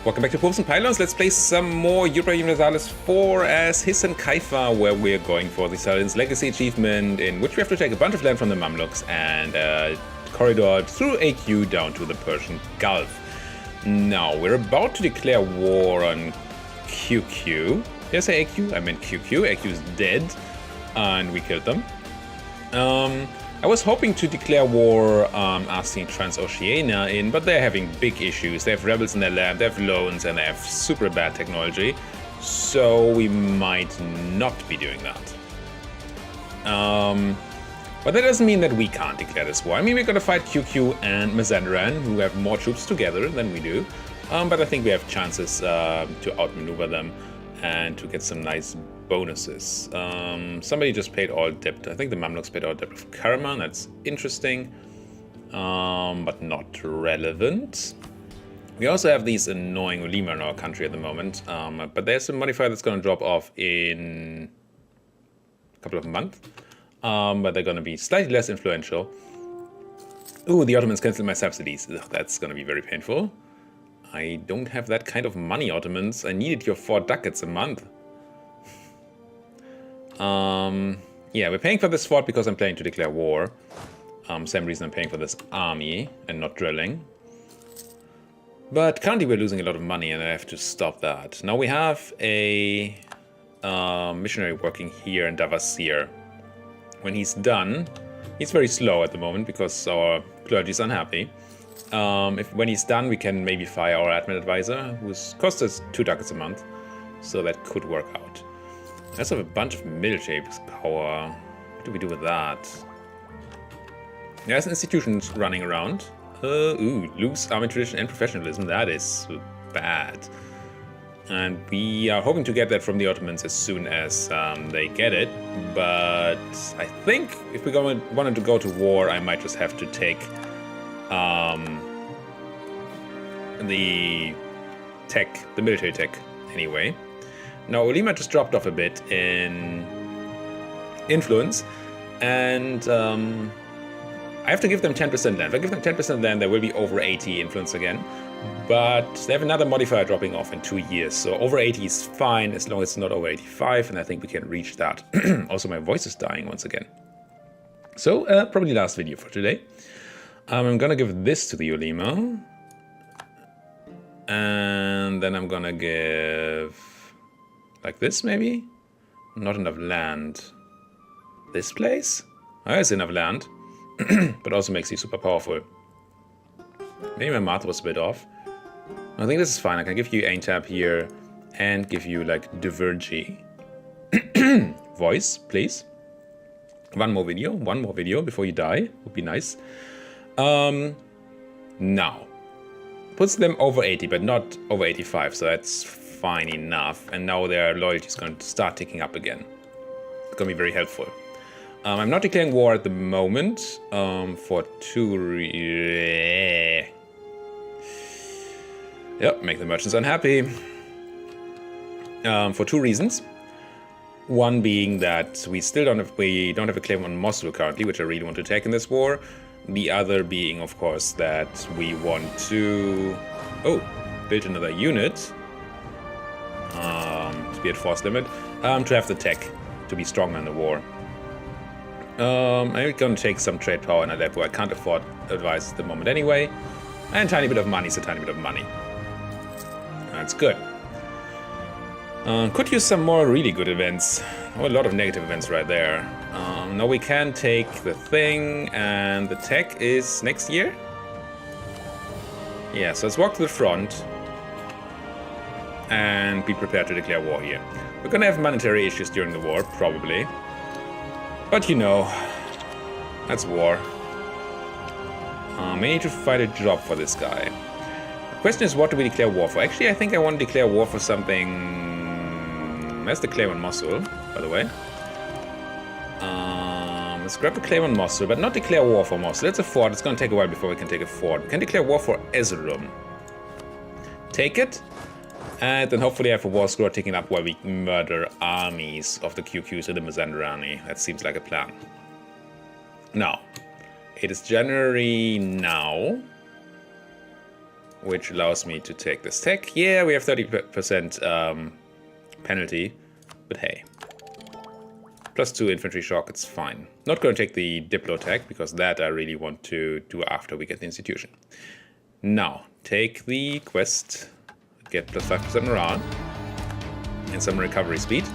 Welcome back to Popes and Pylons. Let's play some more Europa Universalis IV as Hisn Kayfa, where we're going for the Saladin's legacy achievement, in which we have to take a bunch of land from the Mamluks and corridor through AQ down to the Persian Gulf. Now, we're about to declare war on QQ. Did I say AQ? I meant QQ. AQ is dead, and we killed them. I was hoping to declare war asking Transoceania in, but they're having big issues. They have rebels in their land, they have loans, and they have super bad technology. So we might not be doing that. But that doesn't mean that we can't declare this war. I mean, we're going to fight QQ and Mazandaran, who have more troops together than we do. But I think we have chances to outmaneuver them and to get some nice bonuses. Somebody just paid all debt. I think the Mamluks paid all debt of Karaman. That's interesting, but not relevant. We also have these annoying ulema in our country at the moment, but there's a modifier that's going to drop off in a couple of months, but they're going to be slightly less influential. Ooh, the Ottomans canceled my subsidies. Ugh, that's going to be very painful. I don't have that kind of money, Ottomans. I needed your 4 ducats a month. Yeah, we're paying for this fort because I'm planning to declare war. Same reason I'm paying for this army and not drilling. But currently we're losing a lot of money and I have to stop that. Now we have a missionary working here in Davasir. When he's done, he's very slow at the moment because our clergy is unhappy. When he's done, we can maybe fire our admin advisor, who's cost us 2 ducats a month. So that could work out. I also have a bunch of military power. What do we do with that? There's institutions running around. Loose army tradition and professionalism. That is bad. And we are hoping to get that from the Ottomans as soon as they get it. But I think if we wanted to go to war, I might just have to take the military tech anyway. Now, Ulema just dropped off a bit in influence, and I have to give them 10% land. If I give them 10% land, there will be over 80 influence again, but they have another modifier dropping off in 2 years, so over 80 is fine as long as it's not over 85, and I think we can reach that. Also, my voice is dying once again. So, probably last video for today. I'm gonna give this to the Ulema, and then I'm gonna give... like this, maybe? Not enough land. This place? Oh, there's enough land. But also makes you super powerful. Maybe my math was a bit off. I think this is fine. I can give you Aintab here and give you, like, Divergy. Voice, please. One more video before you die. Would be nice. Now. Puts them over 80, but not over 85, so that's fine enough, and now their loyalty is going to start ticking up again. It's going to be very helpful. I'm not declaring war at the moment for make the merchants unhappy. For 2 reasons. One being that we don't have a claim on Mosul currently, which I really want to take in this war. The other being, of course, that we want to build another unit. To be at force limit, to have the tech to be stronger in the war. I'm going to take some trade power in Aleppo. I can't afford advice at the moment anyway, and a tiny bit of money is a tiny bit of money. That's good. Could use some more really good events. Oh, a lot of negative events right there. Now we can take the thing, and the tech is next year? Yeah, so let's walk to the front and be prepared to declare war here. We're gonna have monetary issues during the war, probably. But you know, that's war. We need to find a job for this guy. The question is, what do we declare war for? Actually, I think I want to declare war for something... Let's declare on Mosul, by the way. Let's grab the claim on Mosul, but not declare war for Mosul. It's a fort. It's gonna take a while before we can take a fort. We can declare war for Erzurum. Take it. And then hopefully have a war score ticking up while we murder armies of the QQs and the Mazandarani. That seems like a plan. Now, it is January now. which allows me to take this tech. Yeah, we have 30% penalty, but hey. +2 infantry shock, it's fine. Not going to take the Diplo tech, because that I really want to do after we get the institution. Now, take the quest, get +5% morale, and some recovery speed,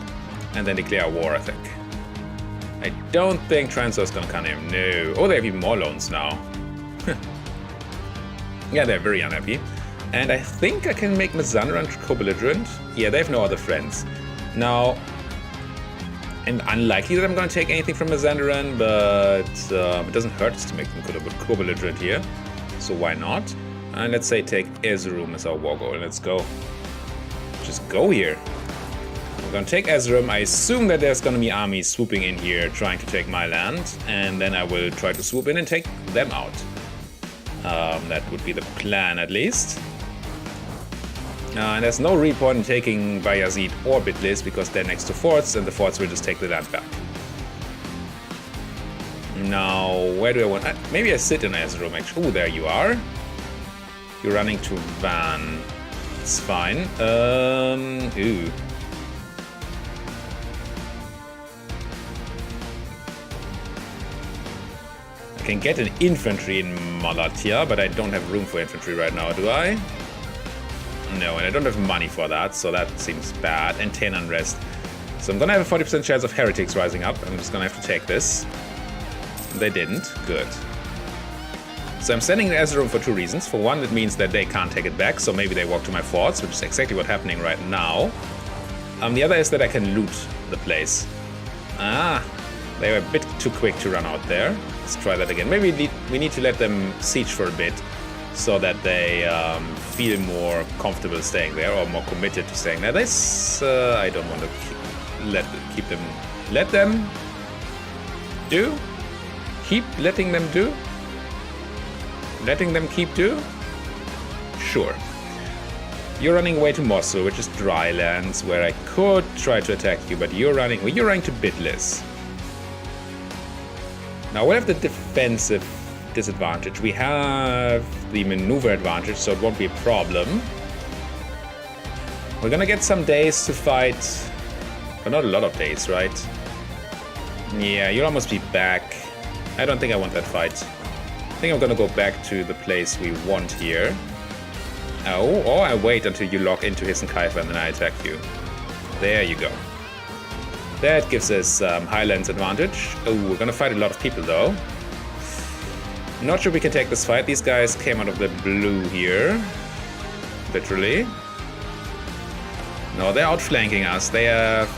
and then declare war, I think. I don't think Transor's gonna come here. No. Oh, they have even more loans now. Yeah, they're very unhappy. And I think I can make Mazandaran co-belligerent. Yeah, they have no other friends. Now, and unlikely that I'm going to take anything from Mazandaran, but it doesn't hurt us to make them co-belligerent here. So why not? And let's say take Erzurum as our war goal. Let's go. Just go here. I'm going to take Erzurum. I assume that there's going to be armies swooping in here trying to take my land. And then I will try to swoop in and take them out. That would be the plan, at least. And there's no real point in taking Bayazid or Bitlis because they're next to forts, and the forts will just take the land back. Now, where do I want... maybe I sit in Erzurum, actually. Oh, there you are. You're running to Van. It's fine. Ooh. I can get an infantry in Malatya, but I don't have room for infantry right now, do I? No, and I don't have money for that, so that seems bad. And 10 unrest. So I'm gonna have a 40% chance of heretics rising up. I'm just gonna have to take this. They didn't. Good. So I'm sending Erzurum for 2 reasons. For one, it means that they can't take it back, so maybe they walk to my forts, which is exactly what's happening right now. The other is that I can loot the place. Ah, they were a bit too quick to run out there. Let's try that again. Maybe we need to let them siege for a bit, so that they feel more comfortable staying there, or more committed to staying there. This, I don't want to let them do? Keep letting them do? Letting them keep do? Sure. You're running away to Mosul, which is dry lands, where I could try to attack you, but you're running to Bitlis. Now we have the defensive disadvantage. We have the maneuver advantage, so it won't be a problem. We're gonna get some days to fight, but not a lot of days, right? Yeah, you'll almost be back. I don't think I want that fight. I think I'm gonna go back to the place we want here. Oh, or I wait until you lock into Hisn Kayfa and then I attack you. There you go. That gives us Highlands advantage. Oh, we're gonna fight a lot of people though. Not sure we can take this fight. These guys came out of the blue here. Literally. No, they're outflanking us. They have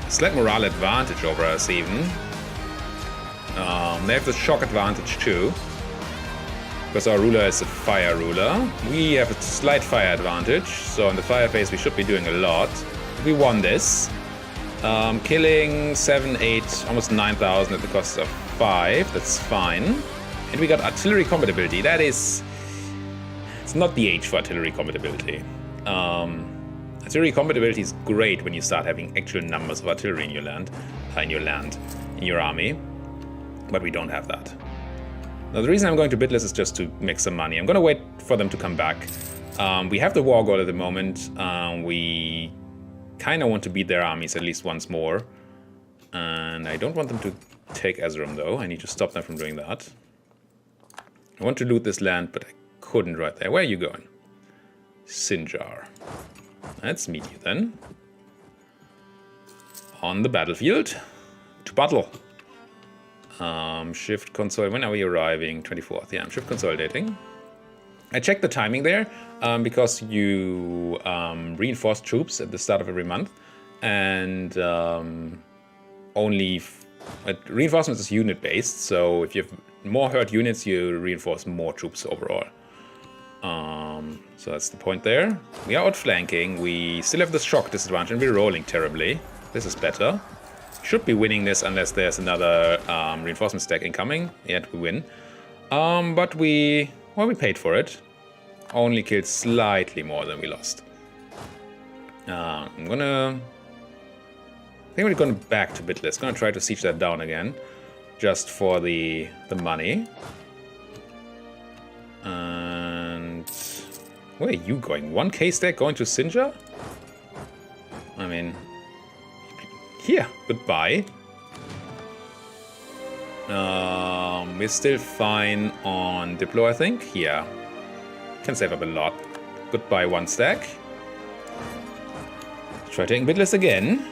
a slight morale advantage over us even. They have the shock advantage too. Because our ruler is a fire ruler. We have a slight fire advantage. So in the fire phase we should be doing a lot. We won this. Killing 7, 8, almost 9,000 at the cost of 5. That's fine. And we got artillery compatibility. That is... it's not the age for artillery compatibility. Artillery compatibility is great when you start having actual numbers of artillery in your land. In your army. But we don't have that. Now the reason I'm going to Bitlis is just to make some money. I'm going to wait for them to come back. We have the war goal at the moment. We kind of want to beat their armies at least once more. And I don't want them to take Erzurum though. I need to stop them from doing that. I want to loot this land, but I couldn't right there. Where are you going? Sinjar. Let's meet you then. On the battlefield. To battle. Shift console. When are we arriving? 24th. Yeah, I'm shift consolidating. I checked the timing there because you reinforce troops at the start of every month. And reinforcements is unit based. So if you have more herd units, you reinforce more troops overall. So that's the point there. We are outflanking. We still have the shock disadvantage and we're rolling terribly. This is better. Should be winning this unless there's another reinforcement stack incoming. Yet we win. But we paid for it. Only killed slightly more than we lost. I think we're going back to Bitlis. Gonna try to siege that down again. Just for the money. And Where are you going? 1k stack going to Sinja? I mean... Here, goodbye. We're still fine on Diplo, I think. Yeah. Can save up a lot. Goodbye, 1 stack. Try taking bitless again.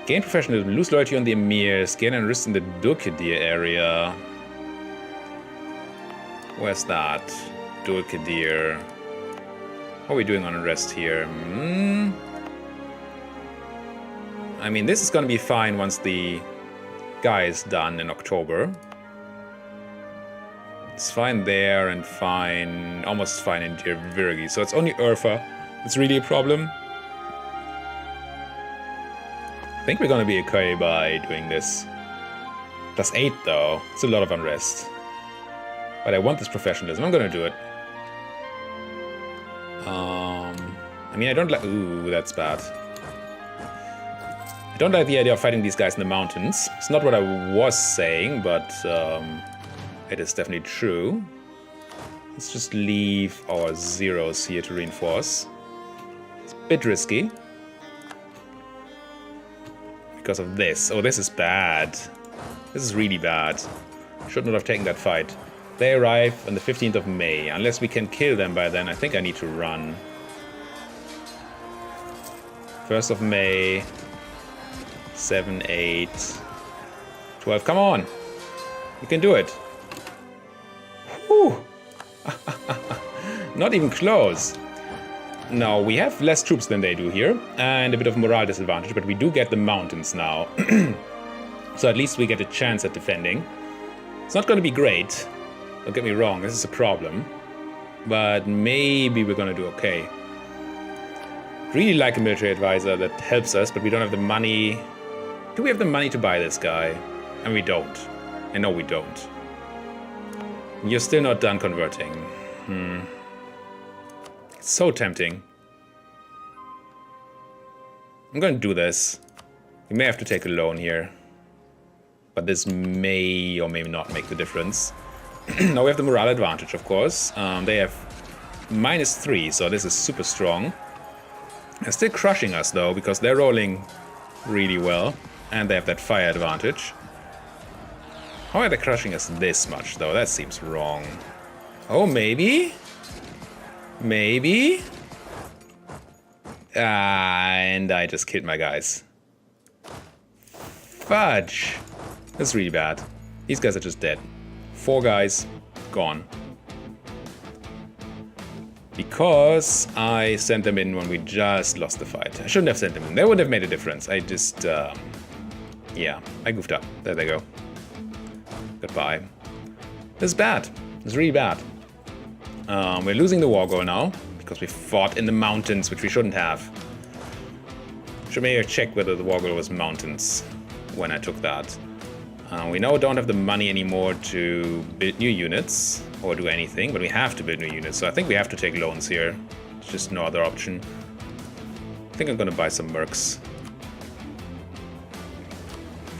Gain professionalism, lose loyalty on the emirs, gain and risk in the Dulkadir area. Where's that? Dulkadir. How are we doing on unrest here? I mean, this is gonna be fine once the guy is done in October. It's fine there and fine, almost fine in Virgi. So it's only Urfa that's really a problem. I think we're gonna be okay by doing this. +8 though, it's a lot of unrest. But I want this professionalism, I'm gonna do it. I mean, I don't like... Ooh, that's bad. I don't like the idea of fighting these guys in the mountains. It's not what I was saying, but it is definitely true. Let's just leave our zeros here to reinforce. It's a bit risky. Because of this. Oh, this is bad. This is really bad. Should not have taken that fight. They arrive on the 15th of May. Unless we can kill them by then, I think I need to run. 1st of May. 7, 8, 12. Come on! You can do it. Whew. Not even close. No, we have less troops than they do here, and a bit of morale disadvantage, but we do get the mountains now. So at least we get a chance at defending. It's not going to be great. Don't get me wrong, this is a problem. But maybe we're going to do okay. Really like a military advisor that helps us, but we don't have the money. Do we have the money to buy this guy? And we don't. I know we don't. You're still not done converting. It's so tempting. I'm gonna do this. We may have to take a loan here. But this may or may not make the difference. Now we have the morale advantage, of course. They have -3, so this is super strong. They're still crushing us, though, because they're rolling really well. And they have that fire advantage. How are they crushing us this much, though? That seems wrong. Oh, maybe? Maybe? And I just killed my guys. Fudge! That's really bad. These guys are just dead. 4 guys, gone. Because I sent them in when we just lost the fight. I shouldn't have sent them in. That would have made a difference. I just... yeah, I goofed up. There they go. Goodbye. This is bad. This is really bad. We're losing the war goal now, because we fought in the mountains, which we shouldn't have. Should maybe check whether the war goal was mountains when I took that. We now don't have the money anymore to build new units, or do anything, but we have to build new units, so I think we have to take loans here. There's just no other option. I think I'm gonna buy some mercs.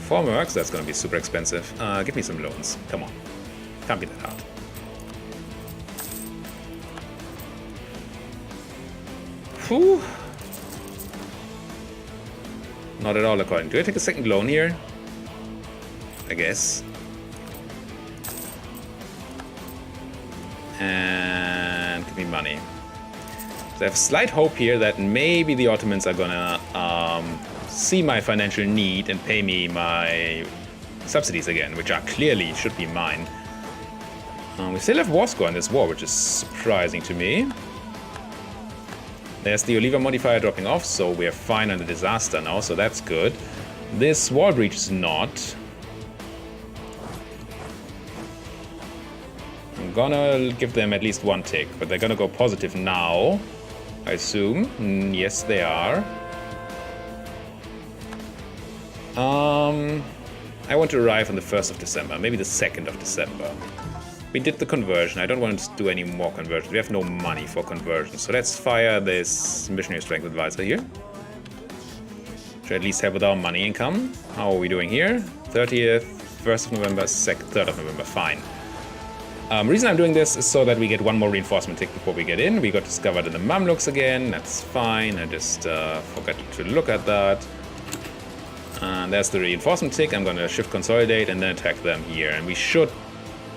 4 mercs, that's gonna be super expensive. Give me some loans. Come on. Can't be that hard. Whew. Not at all according. Do I take a second loan here? I guess. And give me money. So I have slight hope here that maybe the Ottomans are gonna see my financial need and pay me my subsidies again, which are clearly should be mine. We still have war score in this war, which is surprising to me. There's the Oliva modifier dropping off, so we're fine on the disaster now, so that's good. This wall breach is not. I'm gonna give them at least 1 tick, but they're gonna go positive now, I assume. Yes, they are. I want to arrive on the 1st of December, maybe the 2nd of December. We did the conversion. I don't want to do any more conversions. We have no money for conversions. So let's fire this missionary strength advisor here. Should at least have with our money income. How are we doing here? 30th, 1st of November, 3rd of November. Fine. Reason I'm doing this is so that we get one more reinforcement tick before we get in. We got discovered in the Mamluks again. That's fine. I just forgot to look at that. And there's the reinforcement tick. I'm going to shift consolidate and then attack them here. And we should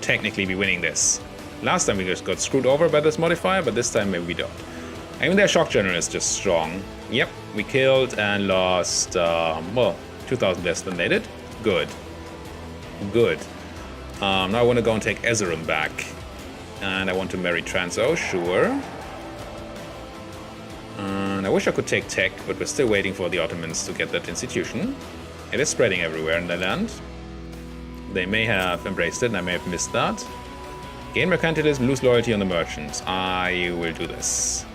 technically be winning this. Last time we just got screwed over by this modifier, but this time maybe we don't. I mean, their shock general is just strong. Yep, we killed and lost, well, 2,000 less than they did. Good. Good. Now I want to go and take Ezerum back. And I want to marry Transo, sure. And I wish I could take Tech, but we're still waiting for the Ottomans to get that institution. It is spreading everywhere in the land. They may have embraced it, and I may have missed that. Gain mercantilism, lose loyalty on the merchants. I will do this.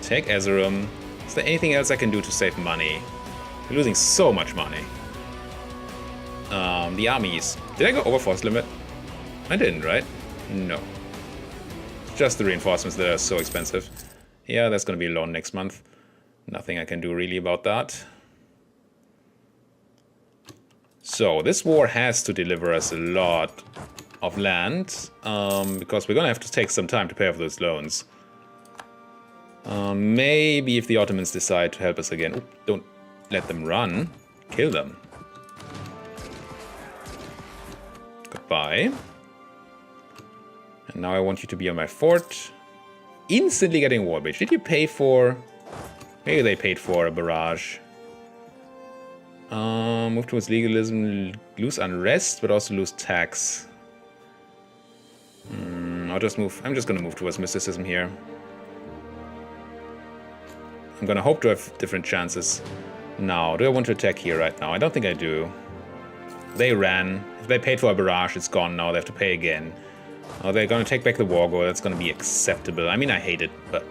Take Ezerum. Is there anything else I can do to save money? We're losing so much money. The armies. Did I go over force limit? I didn't, right? No. Just the reinforcements that are so expensive. Yeah, that's going to be a loan next month. Nothing I can do really about that. So, this war has to deliver us a lot of land, because we're going to have to take some time to pay off those loans. Maybe if the Ottomans decide to help us again. Ooh, don't let them run. Kill them. Goodbye. And now I want you to be on my fort. Instantly getting war bridge. Did you pay for... Maybe they paid for a barrage. Move towards legalism, lose unrest, but also lose tax. I'll just move. I'm just gonna move towards mysticism here. I'm gonna hope to have different chances. Now, do I want to attack here right now? I don't think I do. They ran. If they paid for a barrage, it's gone now. They have to pay again. Oh, they're gonna take back the war goal. That's gonna be acceptable. I mean, I hate it, but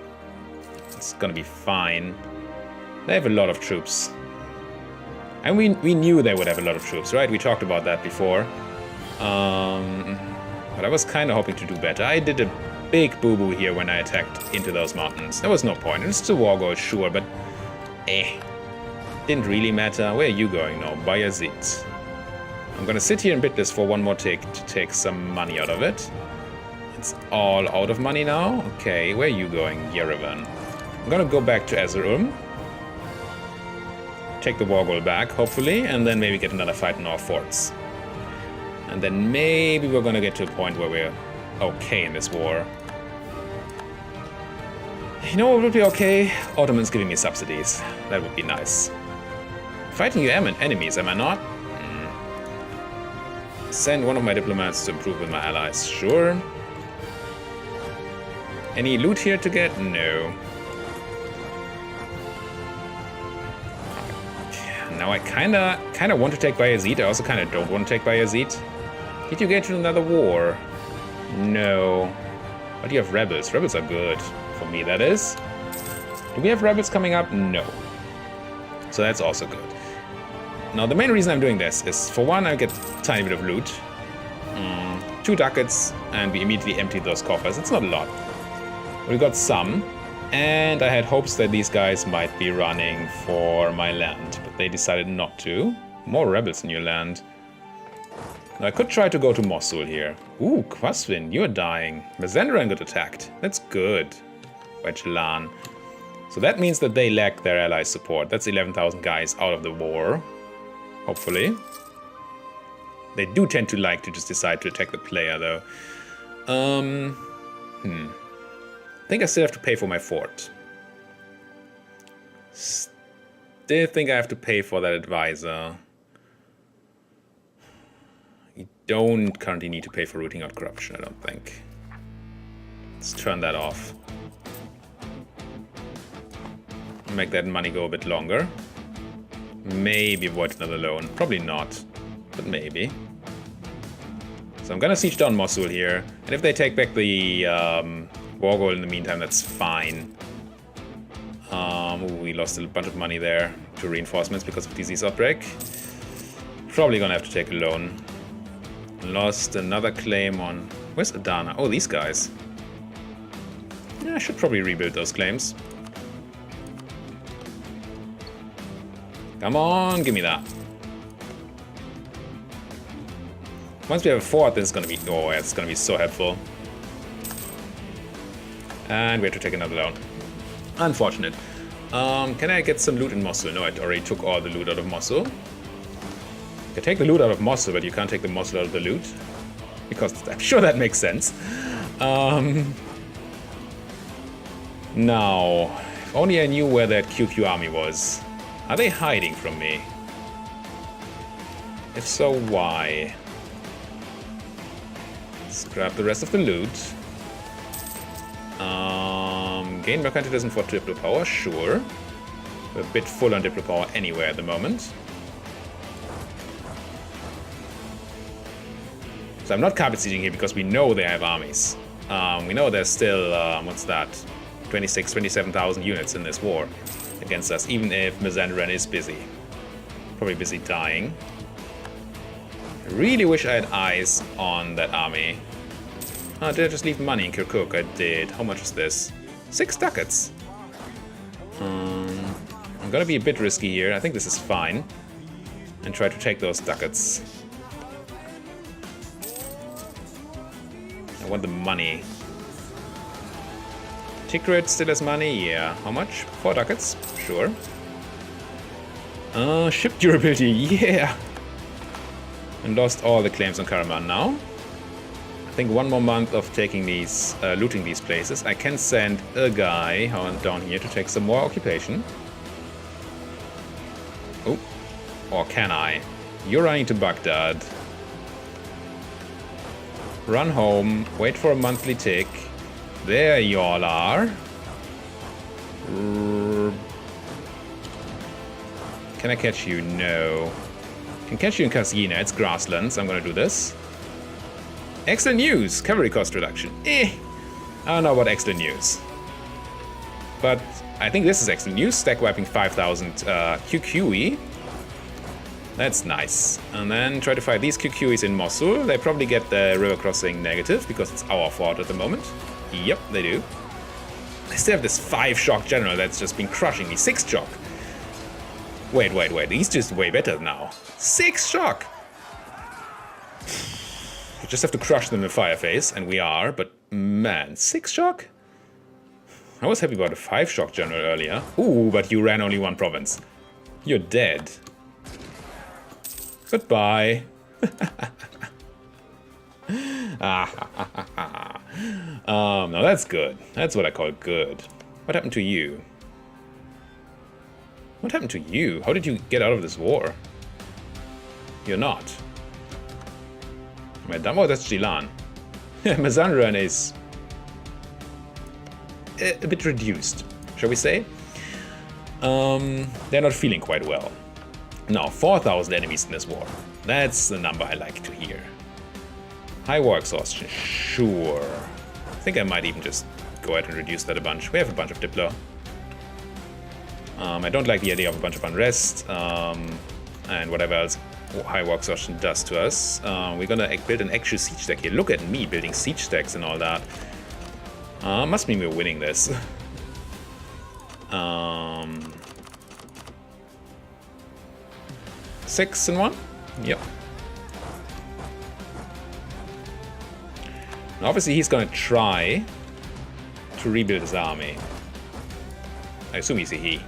it's gonna be fine. They have a lot of troops. And we knew they would have a lot of troops, right? We talked about that before. But I was kind of hoping to do better. I did a big boo-boo here when I attacked into those mountains. There was no point. It's still war goal, sure, but didn't really matter. Where are you going now? Bayezid. I'm gonna sit here and bid this for one more tick to take some money out of it. It's all out of money now. Okay, where are you going? Yerevan. I'm gonna go back to Ezerum. Take the war goal back, hopefully, and then maybe get another fight in our forts. And then maybe we're gonna get to a point where we're okay in this war. You know what would be okay? Ottomans giving me subsidies. That would be nice. Fighting your enemies, am I not? Send one of my diplomats to improve with my allies. Sure. Any loot here to get? No. Now I kinda want to take Bayezid. I also kinda don't want to take Bayezid. Did you get to another war? No. But you have rebels. Rebels are good. For me, that is. Do we have rebels coming up? No. So that's also good. Now, the main reason I'm doing this is, for one, I get a tiny bit of loot. 2 ducats, and we immediately empty those coffers. It's not a lot. We got some. And I had hopes that these guys might be running for my land, but they decided not to. More rebels in your land. Now, I could try to go to Mosul here. Ooh, Quasvin, you're dying. Mazendran got attacked. That's good. By Chelan. So that means that they lack their ally support. That's 11,000 guys out of the war. Hopefully. They do tend to like to just decide to attack the player, though. I think I still have to pay for my fort. Still think I have to pay for that advisor. You don't currently need to pay for rooting out corruption, I don't think. Let's turn that off. Make that money go a bit longer. Maybe avoid another loan. Probably not, but maybe. So I'm gonna siege down Mosul here. And if they take back the war goal in the meantime, that's fine. We lost a bunch of money there to reinforcements because of disease outbreak. Probably gonna have to take a loan. Lost another claim on... Where's Adana? Oh, these guys. Yeah, I should probably rebuild those claims. Come on, give me that. Once we have a fort, this is gonna be... Oh, it's gonna be so helpful. And we have to take another loan. Unfortunate. Can I get some loot in Mosul? No, I already took all the loot out of Mosul. You can take the loot out of Mosul, but you can't take the Mosul out of the loot. Because I'm sure that makes sense. Now, if only I knew where that QQ army was. Are they hiding from me? If so, why? Let's grab the rest of the loot. Gain mercantilism for Diplo power, sure. We're a bit full on Diplo power anywhere at the moment. So I'm not carpet sieging here because we know they have armies. We know there's still, what's that? 27,000 units in this war against us, even if Mazandaran is busy. Probably busy dying. I really wish I had eyes on that army. Oh, did I just leave money in Kirkuk? I did. How much is this? 6 ducats. I'm gonna be a bit risky here. I think this is fine. And try to take those ducats. I want the money. Tikrit still has money? Yeah. How much? 4 ducats? Sure. Ship durability. Yeah. And lost all the claims on Karaman now. I think 1 more month of taking these, looting these places. I can send a guy down here to take some more occupation. Oh, or can I? You're running to Baghdad. Run home, wait for a monthly tick. There you all are. Can I catch you? No. Can catch you in Kasgina, it's grasslands. I'm gonna do this. Excellent news! Cavalry cost reduction. I don't know about excellent news. But I think this is excellent news. Stack wiping 5,000 QQE. That's nice. And then try to fight these QQEs in Mosul. They probably get the river crossing negative because it's our fort at the moment. Yep, they do. I still have this 5-shock general that's just been crushing me. 6-shock. Wait. He's just way better now. 6-shock! We just have to crush them in Fireface, and we are, but man, 6-shock? I was happy about a 5-shock general earlier. Ooh, but you ran only 1 province. You're dead. Goodbye. No, that's good. That's what I call good. What happened to you? What happened to you? How did you get out of this war? You're not. Am I dumb? Oh, that's Gilan. Mazandaran is a bit reduced, shall we say? They're not feeling quite well. Now, 4,000 enemies in this war. That's the number I like to hear. High war exhaustion, sure. I think I might even just go ahead and reduce that a bunch. We have a bunch of Diplo. I don't like the idea of a bunch of unrest, and whatever else high war exhaustion does to us. We're gonna build an actual siege stack here. Look at me building siege stacks and all that. Must mean we're winning this. 6 and 1? Yep. And obviously he's gonna try to rebuild his army. I assume he's a he.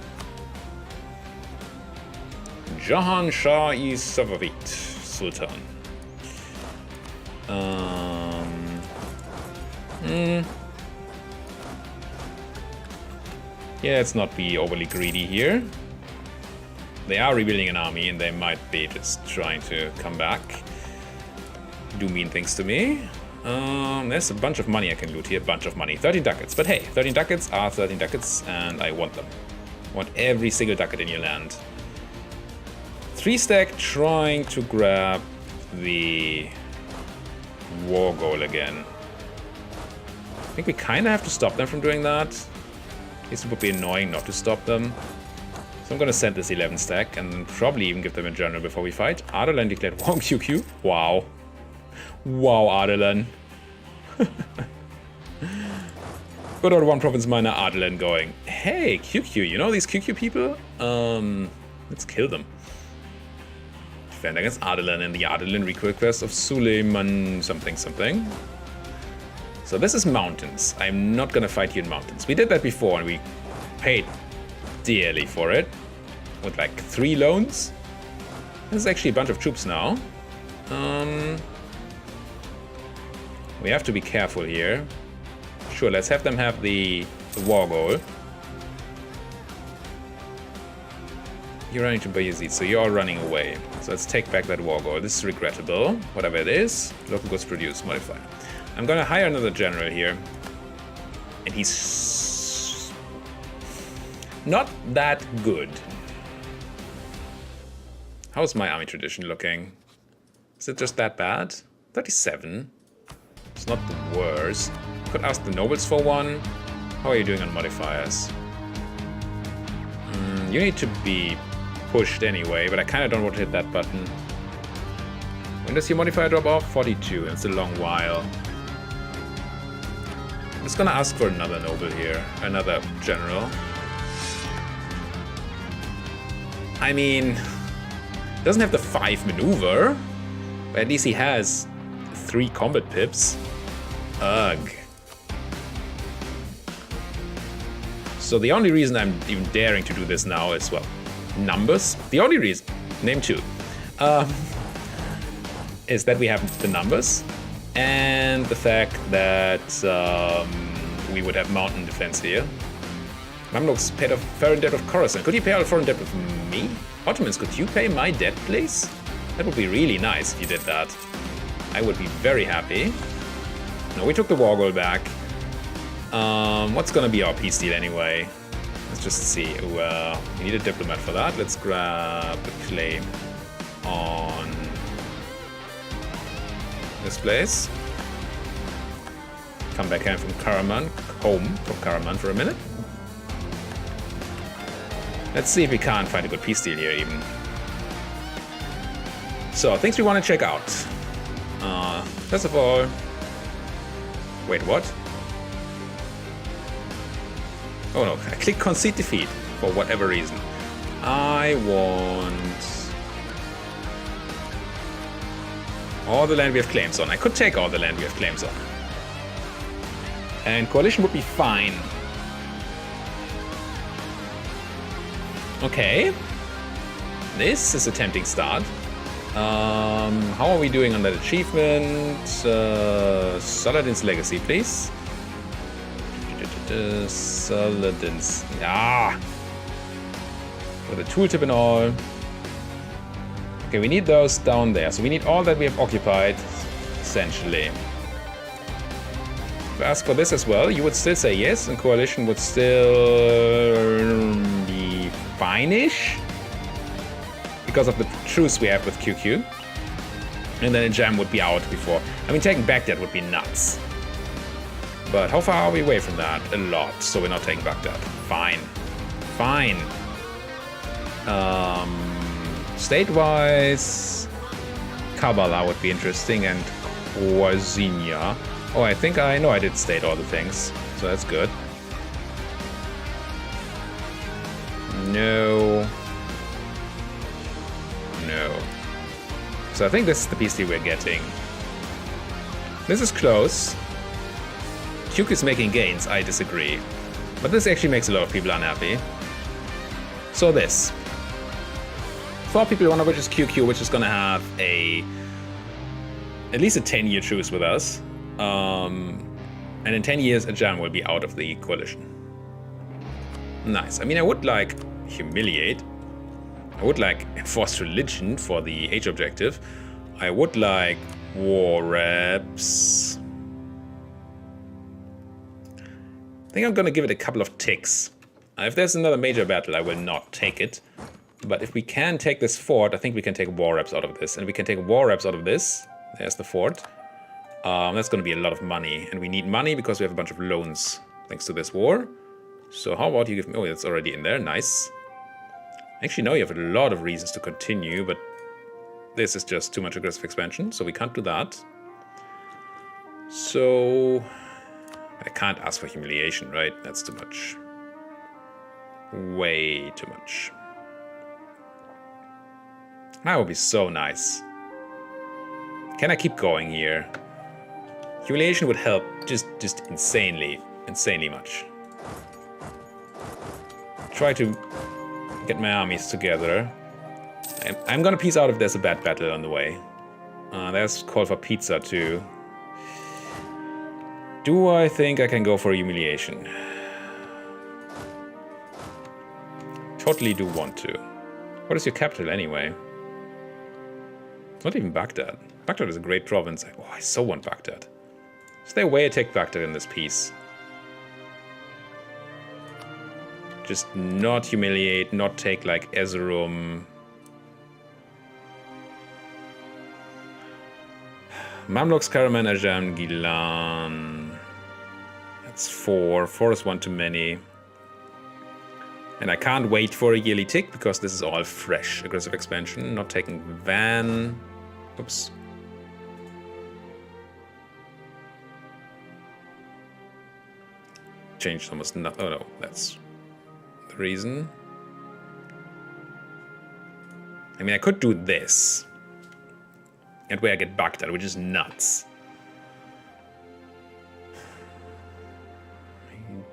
Jahan Shah-i Safavid Sultan. Yeah, let's not be overly greedy here. They are rebuilding an army and they might be just trying to come back. Do mean things to me. There's a bunch of money I can loot here. Bunch of money. 13 ducats. But hey, 13 ducats are 13 ducats and I want them. I want every single ducat in your land. 3-stack trying to grab the war goal again. I think we kind of have to stop them from doing that. At least it would be annoying not to stop them. So I'm going to send this 11-stack and then probably even give them a general before we fight. Ardalan declared war on QQ. Wow. Wow, Ardalan. Good old 1 province miner Ardalan going, hey, QQ, you know these QQ people? Let's kill them. defend against Ardalan in the Ardalan reconquest of Suleiman something something. So this is mountains. I'm not gonna fight you in mountains. We did that before and we paid dearly for it. With like 3 loans. This is actually a bunch of troops now. We have to be careful here. Sure, let's have them have the war goal. You're running to Bayezid, so you're all running away. So let's take back that war goal. This is regrettable. Whatever it is. Local goods produced, modifier. I'm gonna hire another general here. And he's not that good. How's my army tradition looking? Is it just that bad? 37. It's not the worst. Could ask the nobles for one. How are you doing on modifiers? You need to be pushed anyway, but I kind of don't want to hit that button. When does your modifier drop off? 42. It's a long while. I'm just gonna ask for another noble here. Another general. I mean... doesn't have the 5 maneuver, but at least he has 3 combat pips. Ugh. So the only reason I'm even daring to do this now is, well, numbers. The only reason, name 2, is that we have the numbers and the fact that we would have mountain defense here. Mamluks paid off foreign debt of Khorasan. Could you pay out foreign debt with me? Ottomans, could you pay my debt, please? That would be really nice if you did that. I would be very happy. No, we took the war goal back. What's gonna be our peace deal anyway? Let's just see. Well, we need a diplomat for that. Let's grab a claim on this place. Come back home from Karaman for a minute. Let's see if we can't find a good peace deal here even. So, things we want to check out. First of all... Wait, what? Oh no, I clicked concede defeat for whatever reason. I want... all the land we have claims on. I could take all the land we have claims on. And coalition would be fine. Okay, this is a tempting start. How are we doing on that achievement? Saladin's legacy, please. Saladin's, yeah. With a tooltip and all. Okay, we need those down there. So we need all that we have occupied, essentially. If I ask for this as well, you would still say yes, and coalition would still be fine-ish because of the truce we have with QQ. And then a jam would be out before. I mean, taking Baghdad would be nuts. But how far are we away from that? A lot, so we're not taking Baghdad. Fine. Fine. State-wise, Kabbalah would be interesting, and Wazinia. Oh, I think I know I did state all the things, so that's good. No. No. So I think this is the peace deal we're getting. This is close. Duke is making gains, I disagree. But this actually makes a lot of people unhappy. So this. 4 people, one of which is QQ, which is gonna have at least a 10-year truce with us. And in 10 years, a jam will be out of the coalition. Nice. I mean, I would like humiliate. I would like enforce religion for the age objective. I would like war reps. I think I'm gonna give it a couple of ticks. If there's another major battle, I will not take it. But if we can take this fort, I think we can take war reps out of this. And we can take war reps out of this. There's the fort. That's gonna be a lot of money. And we need money because we have a bunch of loans thanks to this war. So how about you give me... oh, it's already in there. Nice. Actually, now you have a lot of reasons to continue, but this is just too much aggressive expansion, so we can't do that. So... I can't ask for humiliation, right? That's too much. Way too much. That would be so nice. Can I keep going here? Humiliation would help just insanely much. Try to get my armies together. I'm gonna peace out if there's a bad battle on the way. There's call for pizza too. Do I think I can go for humiliation? Totally do want to. What is your capital anyway? Not even Baghdad. Baghdad is a great province. Oh, I so want Baghdad. Is there a way I take Baghdad in this piece? Just not humiliate, not take like Erzurum. Mamluks, Karaman, Ajam, Gilan. That's 4. 4 is one too many. And I can't wait for a yearly tick because this is all fresh. Aggressive expansion. Not taking Van. Oops. Changed almost nothing. Oh no, that's the reason. I mean, I could do this. And where I get Baghdad, which is nuts.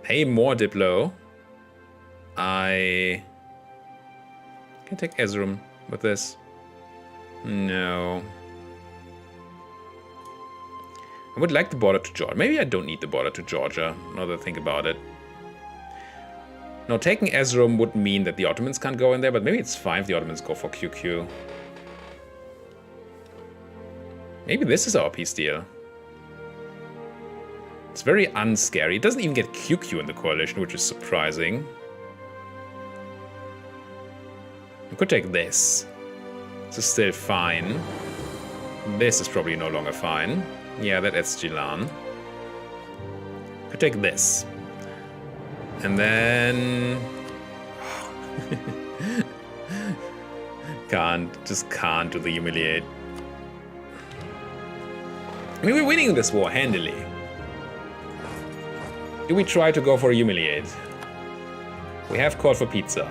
Pay more Diplo. I can take Erzurum with this. No. I would like the border to Georgia. Maybe I don't need the border to Georgia, now that I think about it. Now, taking Erzurum would mean that the Ottomans can't go in there, but maybe it's fine if the Ottomans go for QQ. Maybe this is our peace deal. It's very unscary. It doesn't even get QQ in the coalition, which is surprising. I could take this. This is still fine. This is probably no longer fine. Yeah, that adds Gilan. Could take this. And then... just can't do the humiliate. I mean, we're winning this war handily. Do we try to go for a humiliate? We have called for pizza.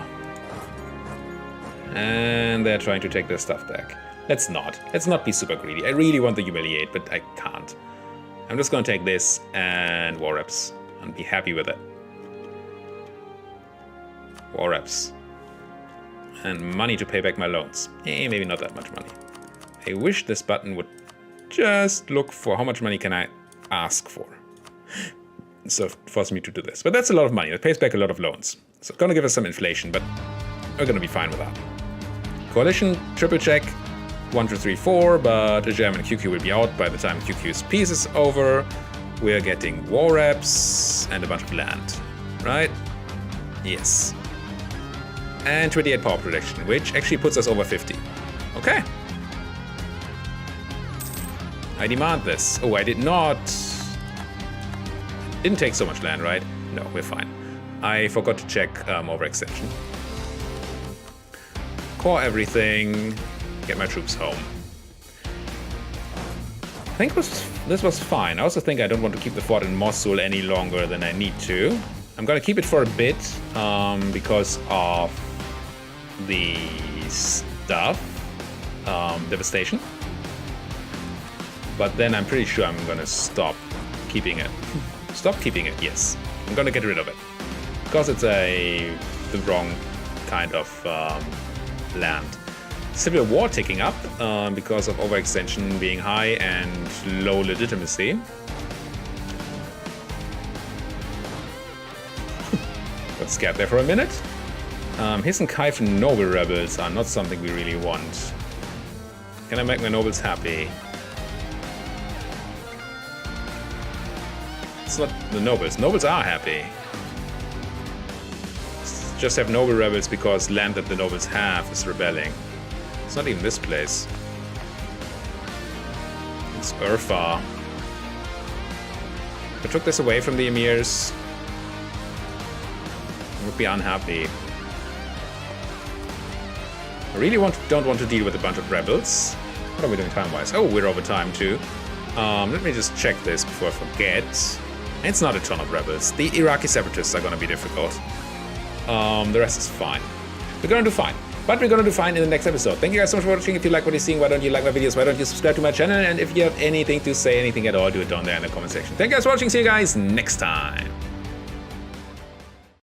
And they're trying to take their stuff back. Let's not. Let's not be super greedy. I really want the humiliate, but I can't. I'm just gonna take this and war reps and be happy with it. War reps. And money to pay back my loans. Maybe not that much money. I wish this button would just look for how much money can I ask for. So force me to do this. But that's a lot of money. It pays back a lot of loans. So it's gonna give us some inflation, but we're gonna be fine with that. Coalition, triple check. 1, 2, 3, 4, but the German QQ will be out by the time QQ's peace is over. We're getting war reps and a bunch of land, right? Yes. And 28 power protection, which actually puts us over 50. Okay. I demand this. Oh, I did not... Didn't take so much land, right? No, we're fine. I forgot to check overextension. Core everything. Get my troops home. I think this was fine. I also think I don't want to keep the fort in Mosul any longer than I need to. I'm gonna keep it for a bit because of the stuff, devastation. But then I'm pretty sure I'm gonna stop keeping it. Stop keeping it, yes. I'm gonna get rid of it. Because it's the wrong kind of land. Civil war ticking up because of overextension being high and low legitimacy. Got scared there for a minute. Hisn Kayfa noble rebels are not something we really want. Can I make my nobles happy? It's not the nobles. Nobles are happy. Just have noble rebels because land that the nobles have is rebelling. It's not even this place. It's Urfa. If I took this away from the emirs, I would be unhappy. I really don't want to deal with a bunch of rebels. What are we doing time-wise? Oh, we're over time too. Let me just check this before I forget. It's not a ton of rebels. The Iraqi separatists are gonna be difficult. The rest is fine. We're gonna do fine. But we're going to do fine in the next episode. Thank you guys so much for watching. If you like what you're seeing, why don't you like my videos? Why don't you subscribe to my channel? And if you have anything to say, anything at all, do it down there in the comment section. Thank you guys for watching. See you guys next time.